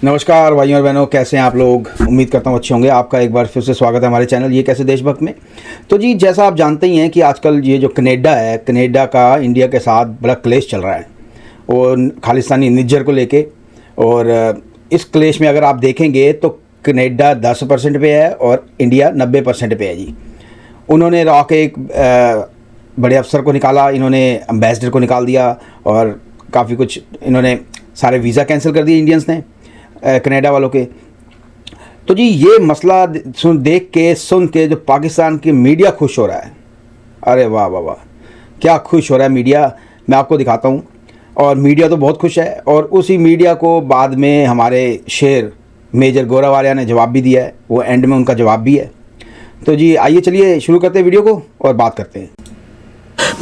नमस्कार भाइयों और बहनों, कैसे हैं आप लोग। उम्मीद करता हूँ अच्छे होंगे। आपका एक बार फिर से स्वागत है हमारे चैनल ये कैसे देशभक्त में। तो जी, जैसा आप जानते ही हैं कि आजकल ये जो कनाडा है, कनाडा का इंडिया के साथ बड़ा क्लेश चल रहा है और खालिस्तानी निज्जर को लेके। और इस क्लेश में अगर आप देखेंगे तो कनाडा 10% पे है और इंडिया 90% पे है जी। उन्होंने रॉ के एक बड़े अफसर को निकाला, इन्होंने एम्बेसडर को निकाल दिया और काफ़ी कुछ इन्होंने सारे वीज़ा कैंसिल कर दिए इंडियंस ने कनाडा वालों के। तो जी ये मसला देख के सुन के जो पाकिस्तान की मीडिया खुश हो रहा है, अरे वाह वाह वाह, क्या खुश हो रहा है मीडिया, मैं आपको दिखाता हूँ। और मीडिया तो बहुत खुश है और उसी मीडिया को बाद में हमारे शेर मेजर गोरावालिया ने जवाब भी दिया है, वो एंड में उनका जवाब भी है। तो जी आइए चलिए शुरू करते हैं वीडियो को और बात करते हैं।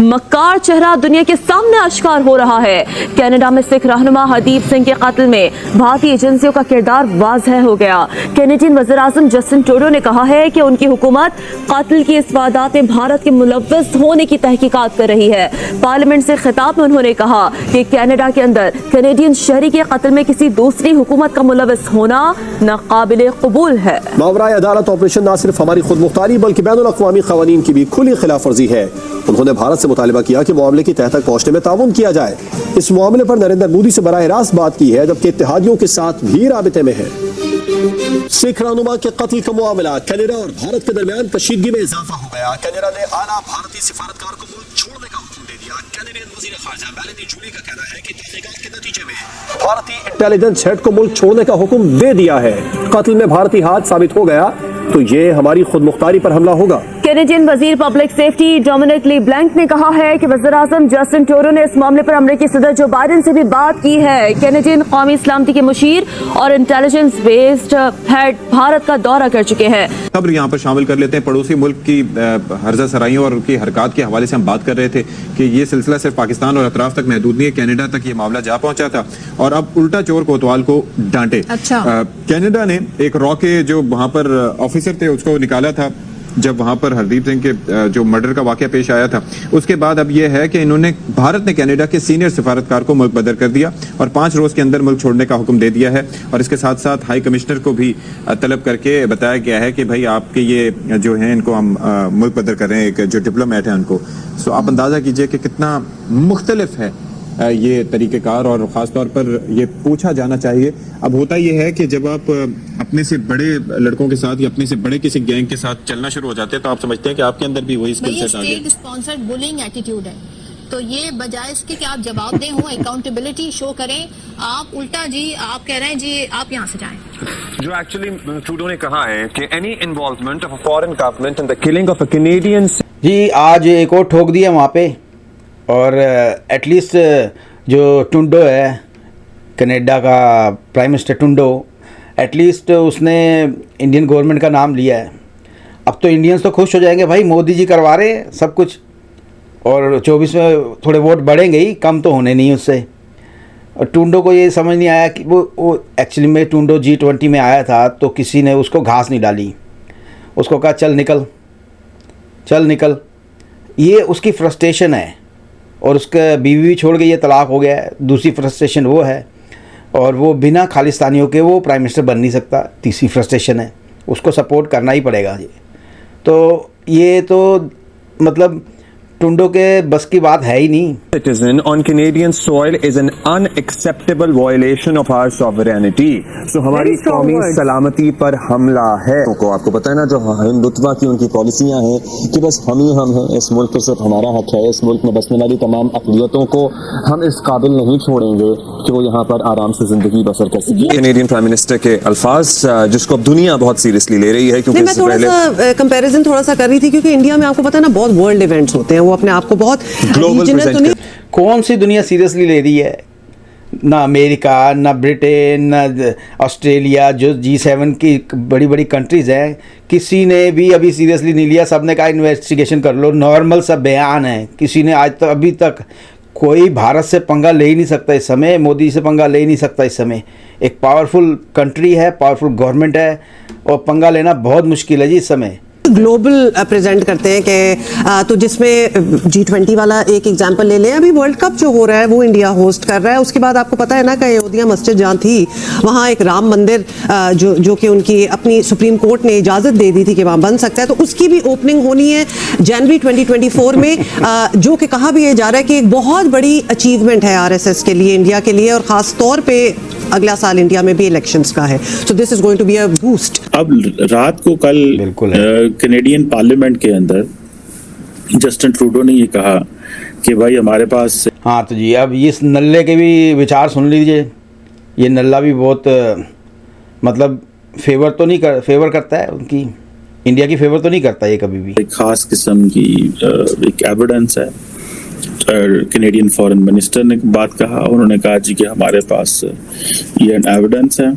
मक्कार चेहरा दुनिया के सामने आश्कार हो रहा है। कनाडा में सिख रहनुमा हरदीप सिंह के कत्ल में भारतीय एजेंसियों का किरदार वाज़ेह हो गया। कैनेडियन वज़ीर-ए-आज़म जस्टिन ट्रूडो ने कहा है कि उनकी हुकूमत कत्ल की इस वारदात में भारत के मुलव्वस होने की तहकीकात कर रही है। पार्लियामेंट से खिताब में उन्होंने कहा कि कनाडा के अंदर कैनेडियन शहरी के कत्ल में किसी दूसरी हुकूमत का मुलव्वस होना नाकाबिले कबूल है। मावराए अदालत ऑपरेशन न सिर्फ हमारी खुद मुख्तारी बल्कि बैनुल अक़वामी क़वानीन की भी खुली खिलाफ वर्जी है। उन्होंने भारत से मुतालिबा किया कि मामले की तह तक पहुंचने में ताउन किया जाए। इस मामले पर नरेंद्र मोदी से बराह रास्त बात की है, जबकि इत्तेहादियों के साथ भी राबिते में है। सिख रहनुमा के कत्ल का मामला, कनाडा और भारत के दरमियान कशीदगी में इजाफा हो गया। कनाडा ने आला भारतीय सिफारतकार को मुल्क छोड़ने का हुक्म दे दिया। कैनेडियन वजीर खारजा मेलेनी जूली का कहना है कि तहकीकात के नतीजे में भारतीय इंटेलिजेंस हेड को मुल्क छोड़ने का हुक्म दे दिया है। कत्ल में भारतीय हाथ साबित हो गया तो ये हमारी खुद मुख्तारी पर हमला होगा। कैनेडियन वजीर पब्लिक सेफ्टी डोमिनिक ली ब्लैंक ने कहा है कि वज़ीर-ए-आज़म जस्टिन ट्रूडो ने इस मामले पर अमेरिकी सदर जो बाइडेन से भी बात की है। कैनेडियन कौमी सलामती के मुशीर और इंटेलिजेंस बेस्ड हेड भारत का दौरा कर चुके हैं। खबर यहाँ पर शामिल कर लेते हैं। पड़ोसी मुल्क की हर्जा सराइयों और उनकी हरकत के हवाले से हम बात कर रहे थे कि ये सिलसिला सिर्फ पाकिस्तान और अतराफ तक महदूद नहीं है, कनाडा तक ये मामला जा पहुंचा था और अब उल्टा चोर कोतवाल को डांटे। अच्छा। कनाडा ने एक रॉ के जो वहां पर ऑफिसर थे उसको निकाला था जब वहां पर हरदीप सिंह के जो मर्डर का वाकया पेश आया था। उसके बाद अब यह है कि भारत ने कनाडा के सीनियर सिफारतकार को मुल्क बदर कर दिया और 5 रोज के अंदर मुल्क छोड़ने का हुक्म दे दिया है। और इसके साथ साथ हाई कमिश्नर को भी तलब करके बताया गया है कि भाई आपके ये जो है इनको हम मुल्क बदर कर रहे हैं, एक जो डिप्लोमेट है उनको। सो आप अंदाजा कीजिए कि कितना मुख्तलिफ है ये तरीक़ेकार और ख़ास तौर पर ये पूछा जाना चाहिए। अब होता यह है कि जब आप अपने से बड़े लड़कों के साथ या अपने से बड़े किसी गैंग के साथ चलना शुरू हो जाते हैं तो आप समझते हैं कि आपके अंदर भी वही स्किल सेट आ गया। स्टेट स्पॉन्सर्ड बुलिंग एटीट्यूड है, तो ये बजाय इसके कि आप जवाबदेह हो, अकाउंटेबिलिटी शो करें, आप उल्टा जी आप कह रहे हैं जी आप यहाँ से जाएं। जो एक्चुअली ट्रूडो ने कहा है कि any involvement of a foreign government in the killing of a Canadian. जी आज एक और ठोक दिया वहाँ पे। और एटलीस्ट जो टुंडो है कनाडा का प्राइम मिनिस्टर टुंडो, एटलीस्ट उसने इंडियन गवर्नमेंट का नाम लिया है। अब तो इंडियंस तो खुश हो जाएंगे, भाई मोदी जी करवा रहे हैं सब कुछ और 24 में थोड़े वोट बढ़ेंगे ही, कम तो होने नहीं उससे। और टुंडो को ये समझ नहीं आया कि वो एक्चुअली में टुंडो G20 में आया था तो किसी ने उसको घास नहीं डाली, उसको कहा चल निकल चल निकल। ये उसकी फ्रस्ट्रेशन है और उसका बीवी भी छोड़ गई है, तलाक हो गया है, दूसरी फ्रस्ट्रेशन वो है। और वो बिना खालिस्तानियों के वो प्राइम मिनिस्टर बन नहीं सकता, तीसरी फ्रस्ट्रेशन है, उसको सपोर्ट करना ही पड़ेगा जी। तो ये तो मतलब टुंडो के बस की बात है ही नहीं। Citizen on Canadian soil is an unacceptable violation of our sovereignty. So हमारी कौमी सलामती पर हमला है। को आपको पता है ना, जो हिंदुत्व की उनकी पॉलिसियां हैं कि बस हम ही हम हैं, इस मुल्क पर सिर्फ हमारा हक है, इस मुल्क में बसने वाली तमाम अक़लियतों को हम इस काबिल नहीं छोड़ेंगे कि वो यहाँ पर आराम से जिंदगी बसर कर सके। कैनेडियन प्राइम मिनिस्टर के अल्फाज जिसको अब दुनिया बहुत सीरियसली ले रही है, क्योंकि मैं थोड़ा सा कंपैरिजन थोड़ा सा कर रही थी क्योंकि इंडिया में आपको पता है ना बहुत वर्ल्ड इवेंट्स होते हैं, वो अपने आप को बहुत ग्लोबल कौन सी दुनिया सीरियसली ले रही है? ना अमेरिका, ना ब्रिटेन, ना ऑस्ट्रेलिया, जो G7 की बड़ी बड़ी कंट्रीज़ हैं, किसी ने भी अभी सीरियसली नहीं लिया। सब ने कहा इन्वेस्टिगेशन कर लो, नॉर्मल सा बयान है। किसी ने आज तक अभी तक कोई भारत से पंगा ले ही नहीं सकता इस समय, मोदी से पंगा ले ही नहीं सकता इस समय। एक पावरफुल कंट्री है, पावरफुल गवर्नमेंट है और पंगा लेना बहुत मुश्किल है जी इस समय। ग्लोबल प्रेजेंट करते हैं कि तो जिसमें G20 वाला एक एग्जांपल ले लें, अभी वर्ल्ड कप जो हो रहा है वो इंडिया होस्ट कर रहा है। उसके बाद आपको पता है ना कि अयोध्या मस्जिद जहाँ थी वहाँ एक राम मंदिर जो कि उनकी अपनी सुप्रीम कोर्ट ने इजाज़त दे दी थी कि वहाँ बन सकता है, तो उसकी भी ओपनिंग होनी है जनवरी 2024 में, जो कि कहा भी ये जा रहा है कि एक बहुत बड़ी अचीवमेंट है RSS के लिए, इंडिया के लिए, और ख़ास तौर पर अगला साल इंडिया में भी इलेक्शंस का है। So this is going to be a boost. अब रात को कल कैनेडियन पार्लियामेंट के अंदर जस्टिन ट्रूडो ने ये कहा कि भाई हमारे पास, हाँ तो जी अब इस नल्ले के भी विचार सुन लीजिए। ये नल्ला भी बहुत मतलब फेवर करता है उनकी, इंडिया की फेवर तो नहीं करता ये कभी भी। एक खास किस्म की एक एविडेंस है। कैनेडियन फॉरेन मिनिस्टर ने बात कहा, उन्होंने कहा जी कि हमारे पास ये एविडेंस है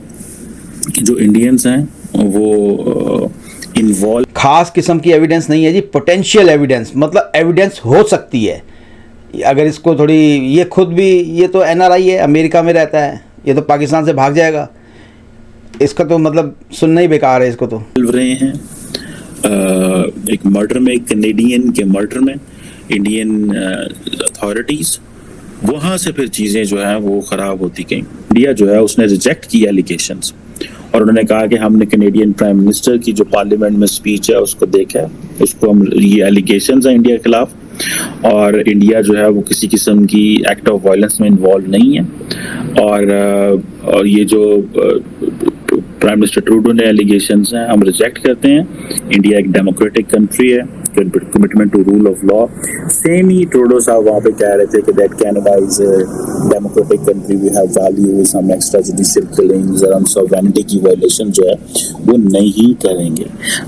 कि जो इंडियंस हैं वो इन्वॉल्व। खास किस्म की एविडेंस नहीं है जी, पोटेंशियल एविडेंस, मतलब एविडेंस हो सकती है अगर इसको थोड़ी, ये खुद भी, ये तो NRI है, अमेरिका में रहता है, ये तो पाकिस्तान से भाग जाएगा, इसका तो मतलब सुनना ही बेकार है इसको तो। रहे हैं एक मर्डर में, एक कैनेडियन के मर्डर में, इंडियन अथॉरिटीज, वहां से फिर चीजें जो है वो खराब होती गई। इंडिया जो है उसने रिजेक्ट किया एलिगेशंस, और उन्होंने कहा कि हमने कैनेडियन प्राइम मिनिस्टर की जो पार्लियामेंट में स्पीच है उसको देखा है, उसको हम, ये एलिगेशंस हैं इंडिया के खिलाफ, और इंडिया जो है वो किसी किस्म की एक्ट ऑफ वायलेंस में इन्वॉल्व नहीं है। और ये जो प्राइम मिनिस्टर ट्रूडो ने एलिगेशंस हैं हम रिजेक्ट करते हैं। इंडिया एक डेमोक्रेटिक कंट्री है, commitment to rule of law. Same he Trudeau साहब वहाँ पे कह रहे थे कि that Canada is a democratic country, we have values, हम extrajudicial killings और हम sovereignty की violation जो है वो नहीं करेंगे।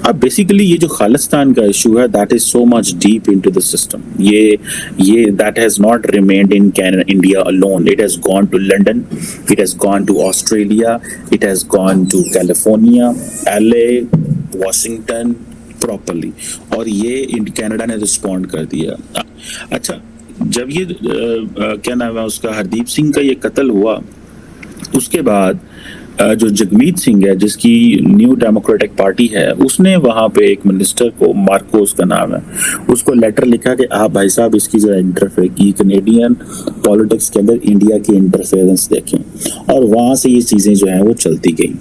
अब basically ये जो खालिस्तान का issue है, that is so much deep into the system. ये that has not remained in Canada, India alone. It has gone to London, it has gone to Australia, it has gone to California, LA, Washington, properly, और ये Canada ने respond कर दिया। अच्छा, जब ये क्या नाम है उसका, हरदीप सिंह का ये कत्ल हुआ, उसके बाद जो जगमीत सिंह है जिसकी न्यू डेमोक्रेटिक पार्टी है, उसने वहां पे एक मिनिस्टर को, मार्कोस का नाम है, उसको लेटर लिखा कि आप भाई साहब इसकी जरा इंटरफेयर की, कैनेडियन पॉलिटिक्स के अंदर इंडिया की इंटरफेरेंस देखें, और वहां से ये चीजें जो हैं वो चलती गई।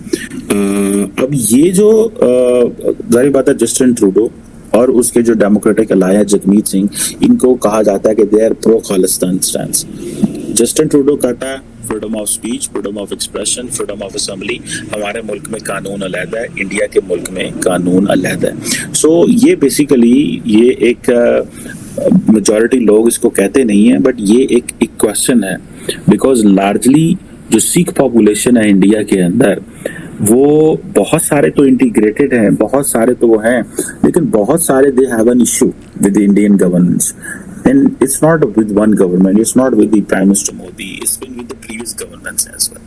अब ये जो जाहिर बात है जस्टिन ट्रूडो और उसके जो डेमोक्रेटिक अलाया जगमीत सिंह, इनको कहा जाता है कि they are pro Khalistan stance. Justin Trudeau कहता है freedom of speech, freedom of expression, freedom of assembly, हमारे मुल्क में कानून अलहदा है, इंडिया के मुल्क में कानून अलहदा है। सो ये बेसिकली ये एक मेजॉरिटी लोग इसको कहते नहीं है, बट ये एक क्वेश्चन है, बिकॉज लार्जली जो सिख पॉपुलेशन है इंडिया के अंदर, वो बहुत सारे तो इंटीग्रेटेड हैं, बहुत सारे तो वो हैं, लेकिन बहुत सारे they have an issue with the Indian governance, and it's not with one government, it's not with the Prime Minister Modi, it's been with the previous governments as well.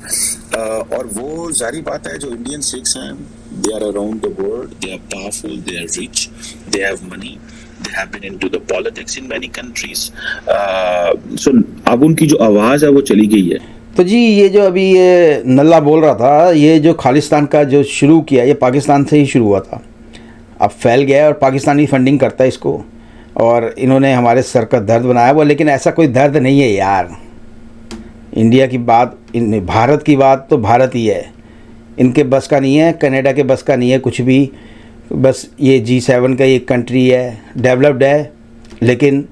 और वो जारी बात है, जो इंडियन सिख्स हैं, they are around the world, they are powerful, they are rich, they have money, they have been into the politics in many countries. So अब उनकी जो आवाज़ है वो चली गई है। तो जी ये जो अभी ये नल्ला बोल रहा था, ये जो खालिस्तान का जो शुरू किया, ये पाकिस्तान से ही शुरू हुआ था, अब फैल गया है और पाकिस्तानी फंडिंग करता है इसको, और इन्होंने हमारे सर का दर्द बनाया हुआ। लेकिन ऐसा कोई दर्द नहीं है यार, इंडिया की बात, भारत की बात तो भारत ही है, इनके बस का नहीं है, कनाडा के बस का नहीं है कुछ भी। बस ये G7 का एक कंट्री है, डेवलप्ड है, लेकिन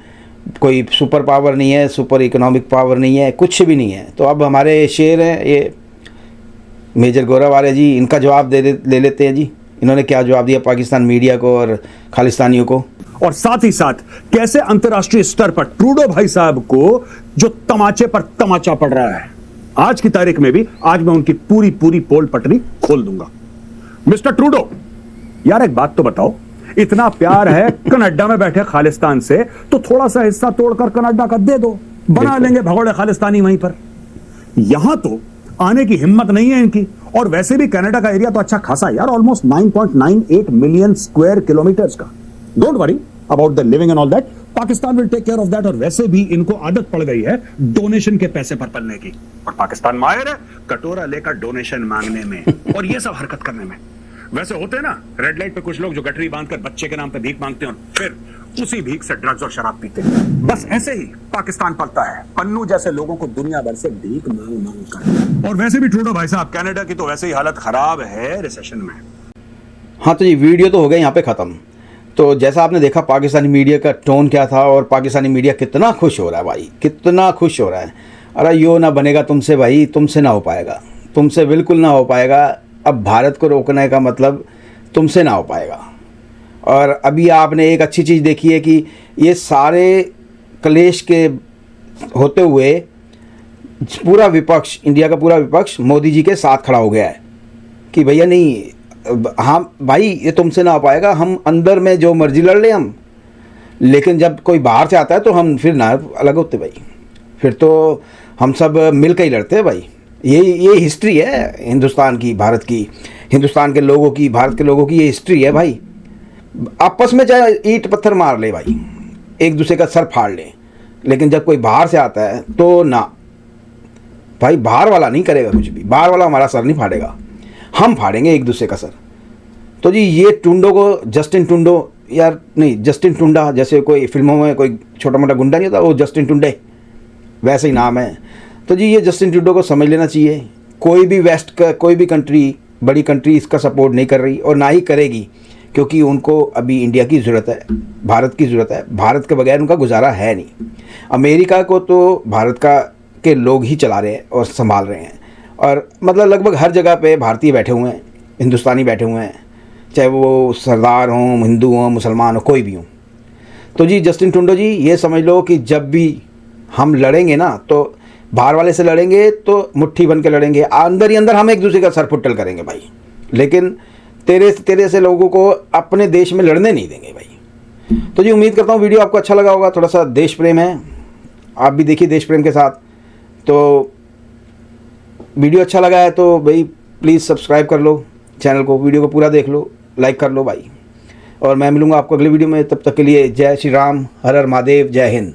कोई सुपर पावर नहीं है, सुपर इकोनॉमिक पावर नहीं है, कुछ भी नहीं है। तो अब हमारे शेर हैं ये मेजर गौरव जी, इनका जवाब ले लेते हैं जी। इन्होंने क्या जवाब दिया पाकिस्तान मीडिया को और खालिस्तानियों को, और साथ ही साथ कैसे अंतर्राष्ट्रीय स्तर पर ट्रूडो भाई साहब को जो तमाचे पर तमाचा पड़ रहा है। आज की तारीख में भी आज मैं उनकी पूरी पोल पटरी खोल दूंगा। मिस्टर ट्रूडो, यार एक बात तो बताओ, इतना प्यार है कनाडा में बैठे खालिस्तान से, तो थोड़ा सा हिस्सा तोड़कर कनाडा का दे दो, बना लेंगे भगोड़े खालिस्तानी वहीं पर। यहां तो आने की हिम्मत नहीं है इनकी, और वैसे भी कनाडा का एरिया तो अच्छा खासा यार, ऑलमोस्ट 9.98 मिलियन स्क्वायर किलोमीटर्स का। Don't worry about the living and all that, Pakistan will take care of that. और वैसे भी इनको आदत पड़ गई है डोनेशन के पैसे पर पलने की, और पाकिस्तान माहिर है कटोरा लेकर डोनेशन मांगने में और ये सब हरकत करने में। वैसे होते हैं ना रेड लाइट पे कुछ लोग जो गठरी बांधकर बच्चे के नाम पे भीख मांगते हैं और फिर उसी भीख से ड्रग्स और शराब पीते हैं। बस ऐसे ही पाकिस्तान पलता है, पन्नू जैसे लोगों को दुनिया भर से भीख मांग मांग कर। और वैसे भी ट्रूडो भाई साहब, कनाडा की तो वैसे ही हालत खराब है रिसेशन में। हाँ तो जी वीडियो तो हो गया यहाँ पे ख़त्म। तो जैसा आपने देखा पाकिस्तानी मीडिया का टोन क्या था और पाकिस्तानी मीडिया कितना खुश हो रहा है भाई, कितना खुश हो रहा है। अरे यो ना बनेगा तुमसे भाई, तुमसे ना हो पाएगा, तुमसे बिल्कुल ना हो पाएगा। अब भारत को रोकने का मतलब तुमसे ना हो पाएगा। और अभी आपने एक अच्छी चीज़ देखी है कि ये सारे क्लेश के होते हुए पूरा विपक्ष, इंडिया का पूरा विपक्ष मोदी जी के साथ खड़ा हो गया है कि भैया नहीं, हाँ भाई ये तुमसे ना हो पाएगा, हम अंदर में जो मर्जी लड़ लें हम, लेकिन जब कोई बाहर से आता है तो हम फिर ना अलग होते भाई, फिर तो हम सब मिल कर ही लड़ते हैं भाई। ये हिस्ट्री है हिंदुस्तान की, भारत की, हिंदुस्तान के लोगों की, भारत के लोगों की ये हिस्ट्री है भाई। आपस में चाहे ईंट पत्थर मार ले भाई, एक दूसरे का सर फाड़ ले, लेकिन जब कोई बाहर से आता है तो ना भाई, बाहर वाला नहीं करेगा कुछ भी, बाहर वाला हमारा सर नहीं फाड़ेगा, हम फाड़ेंगे एक दूसरे का सर। तो जी ये टुंडो को, जस्टिन टुंडो, यार नहीं जस्टिन टुंडा, जैसे कोई फिल्मों में कोई छोटा मोटा गुंडा नहीं होता वो जस्टिन टुंडे, वैसे ही नाम है। तो जी ये जस्टिन टुंडो को समझ लेना चाहिए। कोई भी वेस्ट का, कोई भी कंट्री, बड़ी कंट्री इसका सपोर्ट नहीं कर रही और ना ही करेगी, क्योंकि उनको अभी इंडिया की ज़रूरत है, भारत की ज़रूरत है। भारत के बगैर उनका गुजारा है नहीं। अमेरिका को तो भारत का के लोग ही चला रहे हैं और संभाल रहे हैं, और मतलब लगभग हर जगह पे भारतीय बैठे हुए हैं, हिंदुस्तानी बैठे हुए हैं, चाहे वो सरदार हों, हिंदू हों, मुसलमान हो, कोई भी हों। तो जी जस्टिन टुंडो जी ये समझ लो कि जब भी हम लड़ेंगे ना तो बाहर वाले से लड़ेंगे तो मुट्ठी बन के लड़ेंगे, अंदर ही अंदर हम एक दूसरे का सर फुट्टल करेंगे भाई, लेकिन तेरे से लोगों को अपने देश में लड़ने नहीं देंगे भाई। तो जी उम्मीद करता हूँ वीडियो आपको अच्छा लगा होगा, थोड़ा सा देश प्रेम है, आप भी देखिए देश प्रेम के साथ। तो वीडियो अच्छा लगा है तो भाई प्लीज़ सब्सक्राइब कर लो चैनल को, वीडियो को पूरा देख लो, लाइक कर लो भाई। और मैं मिलूँगा आपको अगले वीडियो में, तब तक के लिए जय श्री राम, हर हर महादेव, जय हिंद।